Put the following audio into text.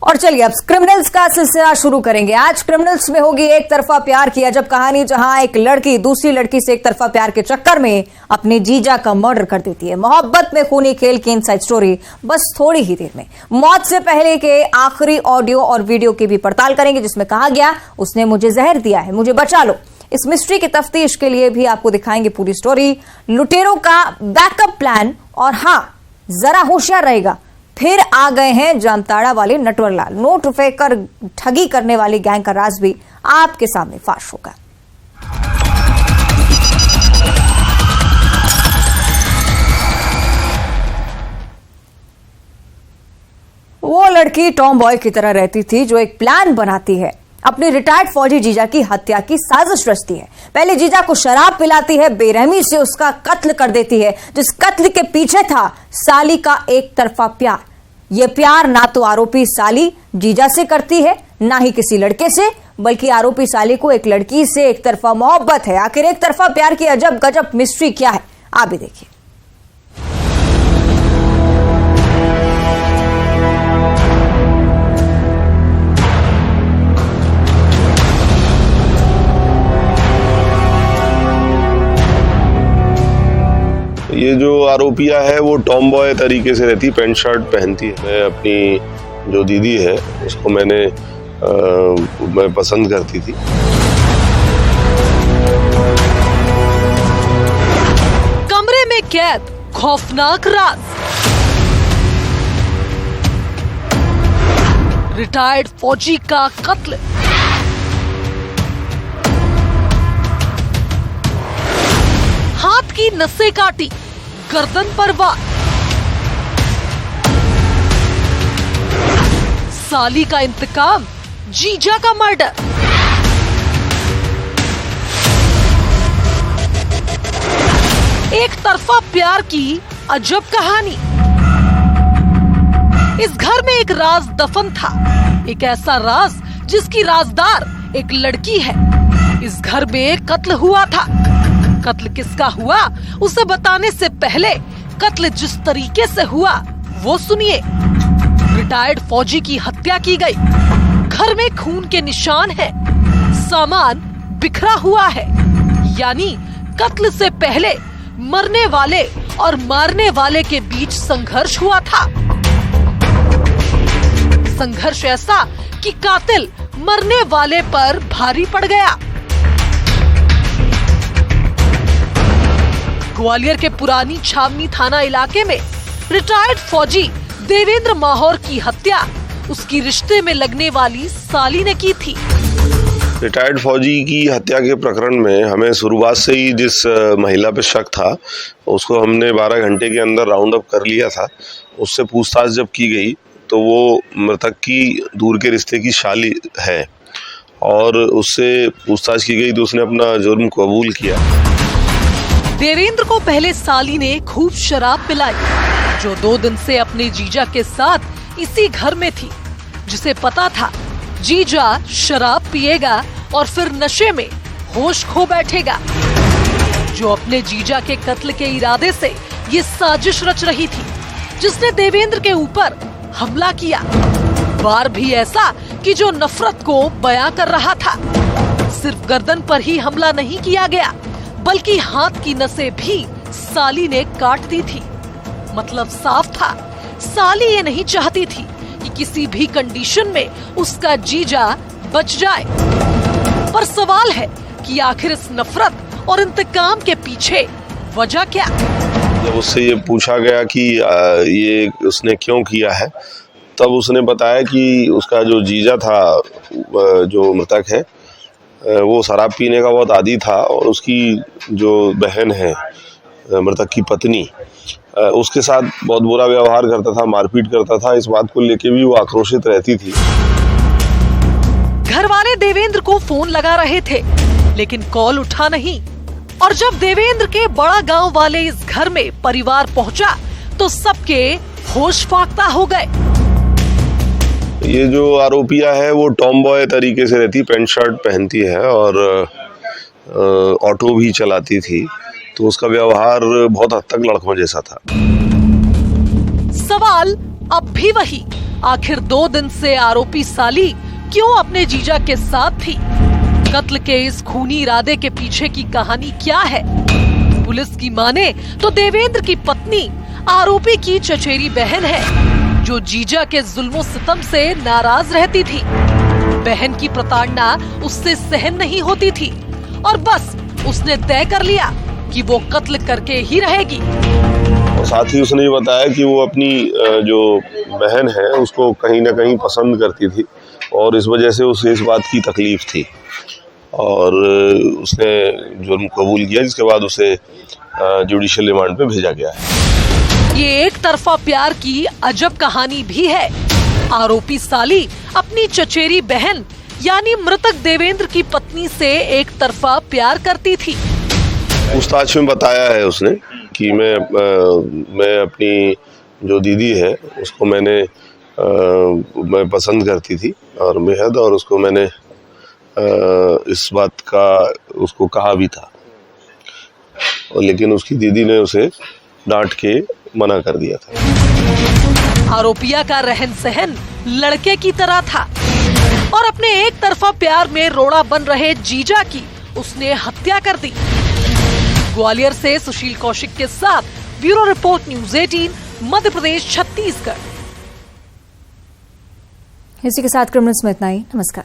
और चलिए अब क्रिमिनल्स का सिलसिला शुरू करेंगे। आज क्रिमिनल्स में होगी एक तरफा प्यार की अजब कहानी, जहां एक लड़की दूसरी लड़की से एक तरफा प्यार के चक्कर में अपने जीजा का मर्डर कर देती है। मोहब्बत में खूनी खेल की इनसाइड स्टोरी बस थोड़ी ही देर में। मौत से पहले के आखिरी ऑडियो और वीडियो की भी पड़ताल करेंगे, जिसमें कहा गया उसने मुझे जहर दिया है, मुझे बचा लो। इस मिस्ट्री की तफ्तीश के लिए भी आपको दिखाएंगे पूरी स्टोरी, लुटेरों का बैकअप प्लान, और हाँ जरा होशियार रहेगा, फिर आ गए हैं जामताड़ा वाले नटवरलाल। नोट फेंक कर ठगी करने वाली गैंग का राज भी आपके सामने फाश होगा। वो लड़की टॉम बॉय की तरह रहती थी जो एक प्लान बनाती है, अपने रिटायर्ड फौजी जीजा की हत्या की साजिश रचती है। पहले जीजा को शराब पिलाती है, बेरहमी से उसका कत्ल कर देती है, जिस कत्ल के पीछे था साली का एक तरफा प्यार। यह प्यार ना तो आरोपी साली जीजा से करती है, ना ही किसी लड़के से, बल्कि आरोपी साली को एक लड़की से एक तरफा मोहब्बत है। आखिर एक तरफा प्यार की अजब गजब मिस्ट्री क्या है, आप भी देखिए। ये जो आरोपिया है वो टॉम बॉय तरीके से रहती, पैंट शर्ट पहनती है। मैं अपनी जो दीदी है उसको मैं पसंद करती थी। कमरे में कैद खौफनाक राज, रिटायर्ड फौजी का कत्ल, हाथ की नसें काटी, गर्दन पर वार, साली का इंतकाम, जीजा का मर्डर। एक तरफा प्यार की अजब कहानी। इस घर में एक राज दफन था, एक ऐसा राज जिसकी राजदार एक लड़की है। इस घर में कत्ल हुआ था। कत्ल किसका हुआ उसे बताने से पहले कत्ल जिस तरीके से हुआ वो सुनिए। रिटायर्ड फौजी की हत्या की गई, घर में खून के निशान हैं, सामान बिखरा हुआ है, यानी कत्ल से पहले मरने वाले और मारने वाले के बीच संघर्ष हुआ था। संघर्ष ऐसा कि कातिल मरने वाले पर भारी पड़ गया। ग्वालियर के पुरानी छावनी थाना इलाके में रिटायर्ड फौजी देवेंद्र माहौर की हत्या उसकी रिश्ते में लगने वाली साली ने की थी। रिटायर्ड फौजी की हत्या के प्रकरण में हमें शुरुआत से ही जिस महिला पे शक था उसको हमने 12 घंटे के अंदर राउंड अप कर लिया था। उससे पूछताछ जब की गई तो वो मृतक की दूर के रिश्ते की साली है और उससे पूछताछ की गई तो उसने अपना जुर्म कबूल किया। देवेंद्र को पहले साली ने खूब शराब पिलाई, जो 2 दिन से अपने जीजा के साथ इसी घर में थी, जिसे पता था जीजा शराब पिएगा और फिर नशे में होश खो बैठेगा। जो अपने जीजा के कत्ल के इरादे से ये साजिश रच रही थी, जिसने देवेंद्र के ऊपर हमला किया। वार भी ऐसा कि जो नफरत को बयां कर रहा था। सिर्फ गर्दन पर ही हमला नहीं किया गया, बल्कि हाथ की नसें भी साली ने काट दी थी। मतलब साफ था, साली ये नहीं चाहती थी कि किसी भी कंडीशन में उसका जीजा बच जाए। पर सवाल है कि आखिर इस नफरत और इंतकाम के पीछे वजह क्या? जब उससे ये पूछा गया कि ये उसने क्यों किया है, तब उसने बताया कि उसका जो जीजा था, जो मृतक है, वो शराब पीने का बहुत आदी था और उसकी जो बहन है मृतक की पत्नी, उसके साथ बहुत बुरा व्यवहार करता था, मारपीट करता था। इस बात को लेके भी वो आक्रोशित रहती थी। घर वाले देवेंद्र को फोन लगा रहे थे, लेकिन कॉल उठा नहीं। और जब देवेंद्र के बड़ा गांव वाले इस घर में परिवार पहुंचा तो सबके होश फाख्ता हो गए। ये जो आरोपिया है वो टॉम बॉय तरीके से रहती, पैंट शर्ट पहनती है और ऑटो भी चलाती थी, तो उसका व्यवहार बहुत हद तक लड़कों जैसा था। सवाल अब भी वही, आखिर 2 दिन से आरोपी साली क्यों अपने जीजा के साथ थी? कत्ल के इस खूनी इरादे के पीछे की कहानी क्या है? पुलिस की माने तो देवेंद्र की पत्नी आरोपी की चचेरी बहन है, जो जीजा के जुल्मों सितम से नाराज रहती थी। बहन की प्रताड़ना उससे सहन नहीं होती थी और बस उसने तय कर लिया कि वो कत्ल करके ही रहेगी। और साथ ही उसने ये बताया कि वो अपनी जो बहन है उसको कहीं ना कहीं पसंद करती थी और इस वजह से उसे इस बात की तकलीफ थी और उसने जुर्म कबूल किया, जिसके बाद उसे जुडिशियल रिमांड पे भेजा गया है। ये एक तरफा प्यार की अजब कहानी भी है। आरोपी साली अपनी चचेरी बहन यानी मृतक देवेंद्र की पत्नी से एक तरफा प्यार करती थी। पूछताछ में बताया है उसने कि मैं अपनी जो दीदी है उसको मैं पसंद करती थी और बेहद, और उसको मैंने इस बात का उसको कहा भी था, लेकिन उसकी दीदी ने उसे डांट के मना कर दिया था। आरोपिया का रहन सहन लड़के की तरह था और अपने एक तरफा प्यार में रोड़ा बन रहे जीजा की उसने हत्या कर दी। ग्वालियर से सुशील कौशिक के साथ bureau report, news 18, Madhya Pradesh, Chhattisgarh. इसी के साथ क्रिमिनल्स में इतना ही। नमस्कार।